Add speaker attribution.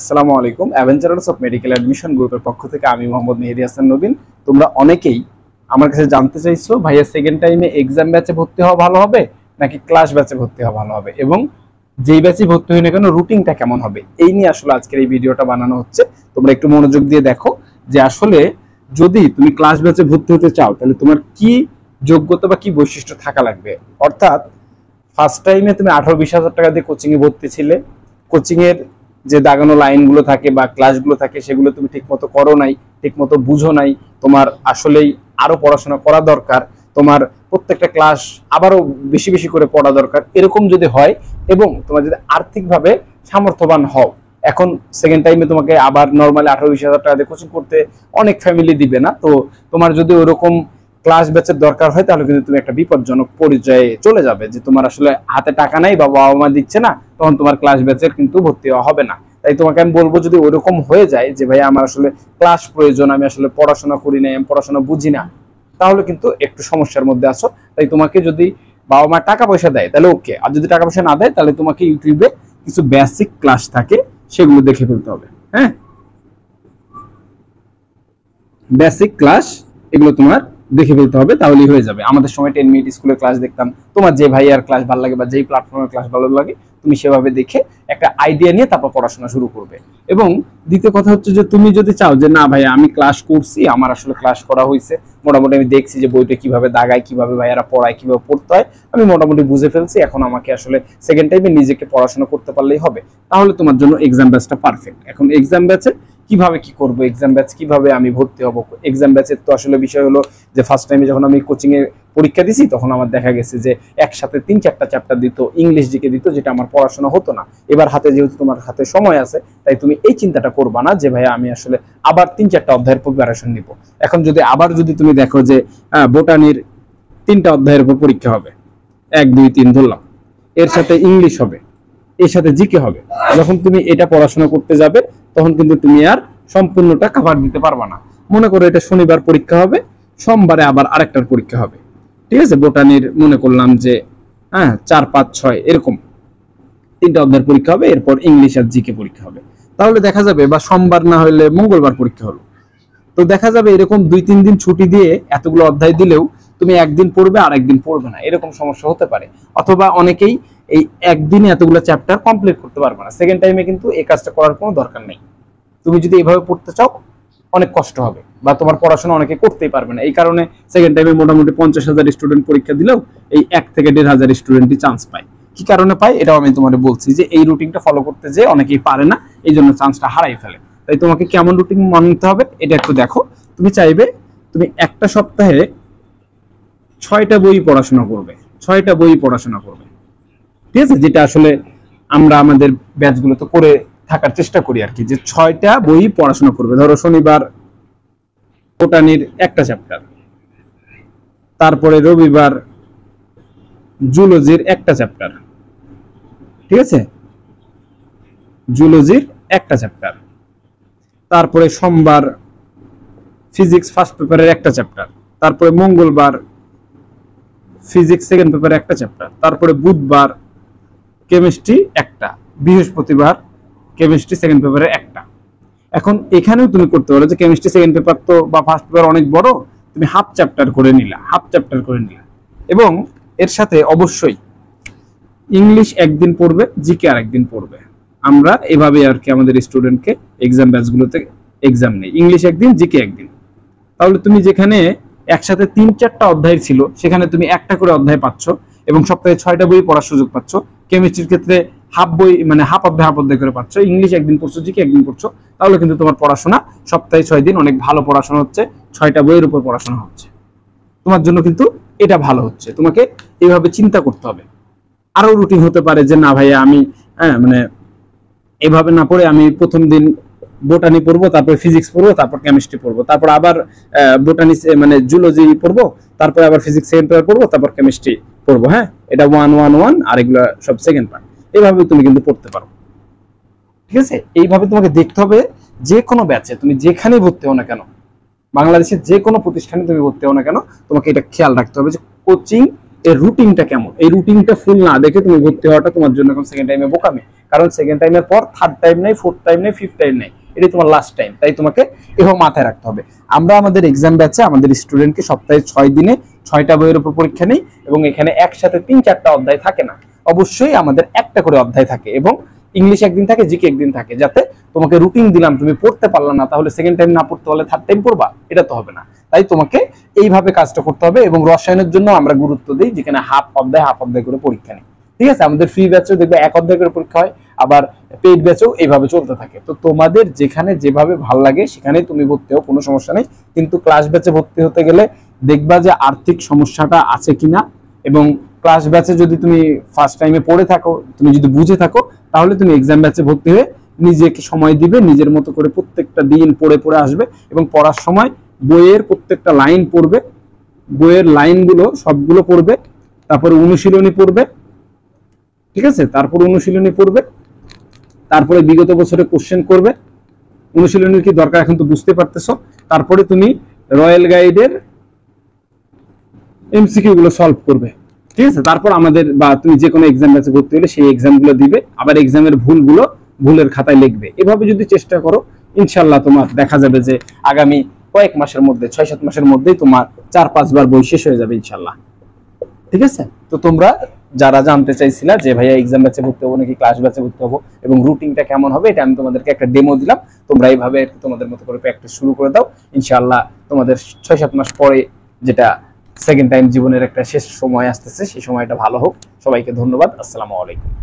Speaker 1: আসসালামু আলাইকুম। অ্যাভেঞ্চারার্স of medical admission গ্রুপের পক্ষ থেকে আমি মোহাম্মদ মেহেদী হাসান নবীন। তোমরা অনেকেই আমার কাছে জানতে চাইছো, ভাইয়া সেকেন্ড টাইমে এক্সাম ব্যাচে ভর্তি হওয়া ভালো হবে নাকি ক্লাস ব্যাচে ভর্তি হওয়া ভালো হবে, এবং যেই ব্যাচে ভর্তি হই না কেন রুটিনটা কেমন হবে, এই নিয়ে আসলে আজকের এই ভিডিওটা বানানো হচ্ছে। তোমরা একটু মনোযোগ দিয়ে দেখো যে আসলে যদি তুমি ক্লাস ব্যাচে ভর্তি হতে চাও তাহলে তোমার কি যোগ্যতা বা কি বৈশিষ্ট্য থাকা লাগবে। অর্থাৎ ফার্স্ট টাইমে তুমি 18-20 হাজার টাকা দিয়ে কোচিংয়ে ভর্তি ছিলে, কোচিং এর যে দাগানো লাইনগুলো থাকে বা ক্লাসগুলো থাকে সেগুলো তুমি ঠিকমতো করো নাই, ঠিকমতো বুঝো নাই, তোমার আসলেই আরো পড়াশোনা করা দরকার, তোমার প্রত্যেকটা ক্লাস আবারও বেশি বেশি করে পড়া দরকার, এরকম যদি হয় এবং তোমার যদি আর্থিকভাবে সামর্থ্যবান হও। এখন সেকেন্ড টাইমে তোমাকে আবার নর্মালি 18-20 হাজার টাকা দিয়ে কোচিং করতে অনেক ফ্যামিলি দিবে না, তো তোমার যদি ওরকম ক্লাস ব্যাচের দরকার হয় তাহলে কিন্তু তুমি একটা বিপজ্জনক পর্যায়ে চলে যাবে, যে তোমার আসলে হাতে টাকা নাই বা বাবা মা দিচ্ছে না, তখন তোমার ক্লাস ব্যাচের কিন্তু ভর্তি হওয়া হবে না। তাই তোমাকে আমি বলবো, যদি ওইরকম হয়ে যায় যে ভাই আমার আসলে ক্লাস প্রয়োজন, আমি আসলে পড়াশোনা করি না, আমি পড়াশোনা বুঝি না, তাহলে কিন্তু একটু সমস্যার মধ্যে আছো। তাই তোমাকে যদি বাবা মা টাকা পয়সা দেয় তাহলে ওকে, আর যদি টাকা পয়সা না দেয় তাহলে তোমাকে ইউটিউবে কিছু বেসিক ক্লাস থাকে সেগুলো দেখে ফেলতে হবে। হ্যাঁ, বেসিক ক্লাস এগুলো তোমার দেখে ফেলতে হবে, তাহলেই হয়ে যাবে। আমাদের সময় 10 মিনিট স্কুলের ক্লাস দেখতাম, তোমার যে ভাইয়ার ক্লাস ভালো লাগে বা যেই প্ল্যাটফর্মের ক্লাস ভালো লাগে তুমি সেভাবে দেখে একটা আইডিয়া নিয়ে তারপর পড়াশোনা শুরু করবে। এবং দ্বিতীয় কথা হচ্ছে যে তুমি যদি চাও যে না ভাইয়া আমি ক্লাস করছি, আমার আসলে ক্লাস করা হয়েছে, মোটামুটি আমি দেখছি যে বইটা কিভাবে দাগায়, কিভাবে ভাইয়ারা পড়ায়, কিভাবে পড়তে হয় আমি মোটামুটি বুঝে ফেলছি, এখন আমাকে আসলে সেকেন্ড টাইমে নিজেকে পড়াশোনা করতে পারলেই হবে, তাহলে তোমার জন্য এক্সাম ব্যাচটা পারফেক্ট। এখন এক্সাম ব্যাচে কিভাবে কি করব, এক্সাম ব্যাচ কিভাবে আমি ভর্তি হব। এক্সাম ব্যাচের তো আসলে বিষয় হলো যে ফার্স্ট টাইমে যখন আমি কোচিং এ পরীক্ষা দিছি তখন আমার দেখা গেছে যে একসাথে 3-4টা চ্যাপ্টার দিত, ইংলিশ জিকে দিত, যেটা আমার পড়াশোনা হতো না। এবার হাতে যেহেতু তোমার হাতে সময় আছে, তাই তুমি এই চিন্তাটা করবা না যে ভাই আমি আসলে আবার 3-4টা অধ্যায়ের প্রিপারেশন নিব। এখন যদি তুমি দেখো যে বোটানির 3টা অধ্যায়ের উপর পরীক্ষা হবে, 1, 2, 3 ধরলাম, এর সাথে ইংলিশ হবে, এর সাথে জিকে হবে, যখন তুমি এটা পড়াশোনা করতে যাবে তখন কিন্তু তুমি আর সম্পূর্ণটা কভার দিতে পারবা না। মনে করো এটা শনিবার পরীক্ষা হবে, সোমবারে আবার আরেকটার পরীক্ষা হবে, ঠিক আছে। বোটানির মনে করলাম যে 4, 5, 6 এরকম 3টা অধ্যায়ের পরীক্ষা হবে, এরপর ইংলিশ আর জিকে পরীক্ষা হবে। তাহলে দেখা যাবে বা সোমবার না হলে মঙ্গলবার পরীক্ষা হলো, তো দেখা যাবে এরকম 2-3 দিন ছুটি দিয়ে এতগুলো অধ্যায় দিলেও তুমি একদিন পড়বে আর একদিন পড়বে না, এরকম সমস্যা হতে পারে। অথবা অনেকেই এই একদিনে এতগুলো চ্যাপ্টার কমপ্লিট করতে পারবে না। সেকেন্ড টাইমে কিন্তু এই কাজটা করার কোনো দরকার নেই। তুমি যদি এইভাবে পড়তে চাও অনেক কষ্ট হবে বা তোমার পড়াশোনা অনেকে করতেই পারবে না। এই কারণে সেকেন্ড টাইমে মোটামুটি 50,000 স্টুডেন্ট পরীক্ষা দিলেও এই 1 থেকে 1,500 স্টুডেন্টই চান্স পায়। কি কারণে পায় এটাও আমি তোমাদের বলছি, যে এই রুটিনটা ফলো করতে যে অনেকেই পারে না, এই জন্য চান্সটা হারাই ফেলে। তাই তোমাকে কেমন রুটিন মানতে হবে এটা একটু দেখো। তুমি চাইবে তুমি একটা সপ্তাহে 6টা বই পড়াশোনা করবে, 6টা বই পড়াশোনা করবে, ঠিক আছে, যেটা আসলে আমরা আমাদের ব্যাচগুলোতে করে থাকার চেষ্টা করি আর কি, যে 6টা বই পড়াশোনা করবে। ধরো শনিবার বোটানির একটা চ্যাপ্টার, তারপরে রবিবার জুলজির একটা চ্যাপ্টার, ঠিক আছে, জুলজির একটা চ্যাপ্টার, তারপরে সোমবার ফিজিক্স ফার্স্ট পেপারের একটা চ্যাপ্টার, তারপরে মঙ্গলবার ফিজিক্স সেকেন্ড পেপারের একটা চ্যাপ্টার, তারপরে বুধবার কেমিস্ট্রি একটা, বৃহস্পতিবার কেমিস্ট্রি সেকেন্ড পেপারের একটা। এখন এখানেও তুমি করতে পারো যে কেমিস্ট্রি সেকেন্ড পেপার তো বা ফার্স্ট পেপার অনেক বড়, তুমি হাফ চ্যাপ্টার করে নিলা, এবং এর সাথে অবশ্যই ইংলিশ একদিন পড়বে, জিকে আরেকদিন পড়বে। আমরা এভাবে আর কি আমাদের স্টুডেন্টকে এক্সাম ব্যাচগুলোতে এক্সাম নেই, ইংলিশ একদিন, জিকে একদিন। তাহলে তুমি যেখানে একসাথে 3-4টা অধ্যায় ছিল সেখানে তুমি একটা করে অধ্যায় পাচ্ছ এবং সপ্তাহে 6টা বই পড়ার সুযোগ পাচ্ছ। কেমিস্ট্রির ক্ষেত্রে হাফ বই মানে হাফ অধ্যায় করে পাচ্ছ, ইংলিশ একদিন পড়ছো, জিকে একদিন পড়ছো, তাহলে কিন্তু তোমার পড়াশোনা সপ্তাহে 6 দিন অনেক ভালো পড়াশোনা হচ্ছে, 6টা বইয়ের উপর পড়াশোনা হচ্ছে। তোমার জন্য কিন্তু এটা ভালো হচ্ছে, তোমাকে এইভাবে চিন্তা করতে হবে। আরো রুটিন হতে পারে যে না ভাইয়া আমি মানে এভাবে না পড়ে আমি প্রথম দিন বোটানি পড়বো, তারপর ফিজিক্স পড়বো, তারপর কেমিস্ট্রি পড়বো, তারপর আবার বোটানি মানে জুলজি পড়বো, তারপর আবার ফিজিক্স সেকেন্ড পেপার পড়বো, তারপর কেমিস্ট্রি পড়বো। হ্যাঁ, এটা 1-1-1 আর এগুলো সব সেকেন্ড পার্ট। এইভাবে তুমি কিন্তু পড়তে পারো, ঠিক আছে। এইভাবে তোমাকে দেখতে হবে যে কোনো ব্যাচে তুমি যেখানে ভর্তি হও না কেন, বাংলাদেশের যে কোনো প্রতিষ্ঠানে তুমি ভর্তি হও না কেন, তোমাকে এটা খেয়াল রাখতে হবে যে কোচিং এর রুটিনটা কেমন, এই রুটিনটা ফুল না দেখে তুমি ভর্তি হওয়াটা তোমার জন্য এখন সেকেন্ড টাইমে বোকামি। কারণ সেকেন্ড টাইমের পর থার্ড টাইম নেই, ফোর্থ টাইম নেই, ফিফথ টাইম নেই, এটাই তোমার লাস্ট টাইম। তাই তোমাকে এভাবে মাথায় রাখতে হবে। আমরা আমাদের এক্সাম ব্যাচে আমাদের স্টুডেন্টকে সপ্তাহে 6 দিনে 6টা বইয়ের উপর পরীক্ষা নেই, এবং এখানে একসাথে 3-4টা অধ্যায় থাকে না, অবশ্যই আমাদের একটা করে অধ্যায় থাকে, এবং ইংলিশ একদিন থাকে, জিকে একদিন থাকে, যাতে তোমাকে রুটিন দিলাম, তুমি পড়তে পারলা না, তাহলে সেকেন্ড টাইম না পড়তে হলে থার্ড টাইম পড়বা, এটা তো হবে না। তাই তোমাকে এইভাবে কাজটা করতে হবে। এবং রসায়নের জন্য আমরা গুরুত্ব দিই, যেখানে হাফ অধ্যায় করে পরীক্ষা নেই, ঠিক আছে। আমাদের ফ্রি ব্যাচেও দেখবে 1 অধ্যায় করে পরীক্ষা হয়, আবার পেইড ব্যাচেও এইভাবে চলতে থাকে। তো তোমাদের যেখানে যেভাবে ভাল লাগে সেখানেই তুমি ভর্তি হও, কোনো সমস্যা নেই। কিন্তু ক্লাস ব্যাচে ভর্তি হতে গেলে দেখবা যে আর্থিক সমস্যাটা আছে কিনা, এবং ক্লাস ব্যাচে যদি তুমি ফার্স্ট টাইমে পড়ে থাকো, তুমি যদি বুঝে থাকো, তাহলে তুমি এক্সাম ব্যাচে ভর্তি হয়ে নিজেকে সময় দিবে, নিজের মতো করে প্রত্যেকটা দিন পড়ে পড়ে আসবে, এবং পড়ার সময় বইয়ের প্রত্যেকটা লাইন পড়বে, বইয়ের লাইনগুলো সবগুলো পড়বে, তারপরে অনুশীলনী পড়বে, ঠিক আছে, তারপর অনুশীলনী পড়বে, তারপরে বিগত বছরে কোশ্চেন করবে, অনুশীলনীর কি দরকার এখন তো বুঝতে পারতেছো। তারপরে তুমি রয়্যাল গাইডের এমসিকিউ গুলো সলভ করবে, ঠিক আছে। তারপর আমাদের বা তুমি যে কোনো এক্সাম ব্যাচে ভর্তি হলে সেই এক্সাম গুলো দিবে, আবার এক্সামের ভুলের খাতায় লিখবে। এভাবে যদি চেষ্টা করো, ইনশাল্লাহ তোমার দেখা যাবে যে আগামী কয়েক মাসের মধ্যে, 6-7 মাসের মধ্যেই তোমার 4-5 বার বই শেষ হয়ে যাবে ইনশাল্লাহ, ঠিক আছে। তো তোমরা যারা জানতে চাইছিলা যে ভাইয়া এক্সাম ব্যাচে ভর্তি হবো নাকি ক্লাস ব্যাচে ভর্তি হবো এবং রুটিনটা কেমন হবে, এটা আমি তোমাদেরকে একটা ডেমো দিলাম। তোমরা এইভাবে তোমাদের মতো করে প্র্যাকটিস শুরু করে দাও, ইনশাআল্লাহ তোমাদের 6-7 মাস পরে, যেটা সেকেন্ড টাইম জীবনের একটা শেষ সময় আসতেছে, সেই সময়টা ভালো হোক। সবাইকে ধন্যবাদ। আসসালামু আলাইকুম।